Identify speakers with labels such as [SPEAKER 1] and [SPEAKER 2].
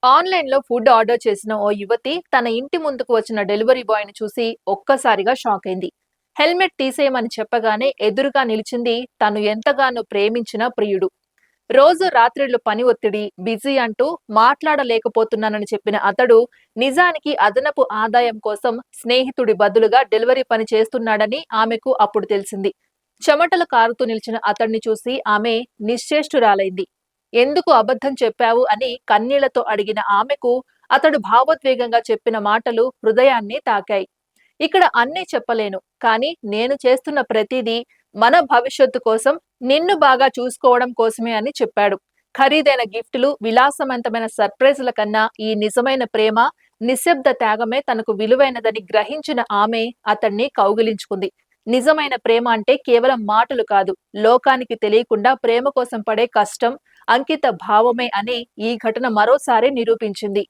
[SPEAKER 1] ఆన్‌లైన్‌లో food order చేసిన ఓ యువతి తన ఇంటి ముందుకు వచ్చిన డెలివరీ బాయ్‌ని చూసి ఒక్కసారిగా షాక్ అయింది. హెల్మెట్ తీసేయమని చెప్పగానే ఎదురుగా నిలిచింది తను ఎంతగానో ప్రేమించిన ప్రియుడు. రోజు రాత్రిళ్లు పని ఒత్తిడి, బిజీ అంటూ మాట్లాడలేకపోతున్నానని చెప్పిన అతడు నిజానికి అదనపు ఆదాయం కోసం స్నేహితుడి బదులుగా డెలివరీ పని చేస్తున్నాడని ఆమెకు అప్పుడు తెలిసింది. చెమటలు కారుతూ నిలిచిన అతడిని చూసి ఆమె నిశ్చేష్టురాలైంది. ఎందుకు అబద్ధం చెప్పావు అని కన్నీళ్లతో అడిగిన ఆమెకు అతడు భావోద్వేగంగా చెప్పిన మాటలు హృదయాన్ని తాకాయి. ఇక్కడ అన్నీ చెప్పలేను, కానీ నేను చేస్తున్న ప్రతిదీ మన భవిష్యత్తు కోసం, నిన్ను బాగా చూసుకోవడం కోసమే అని చెప్పాడు. ఖరీదైన గిఫ్టులు, విలాసవంతమైన సర్ప్రైజుల కన్నా ఈ నిజమైన ప్రేమ, నిశ్శబ్ద త్యాగమే తనకు విలువైనదని గ్రహించిన ఆమె అతన్ని కౌగిలించుకుంది. నిజమైన ప్రేమ అంటే కేవలం మాటలు కాదు, లోకానికి తెలియకుండా ప్రేమ కోసం పడే కష్టం, అంకిత భావమే అని ఈ ఘటన మరోసారి నిరూపించింది.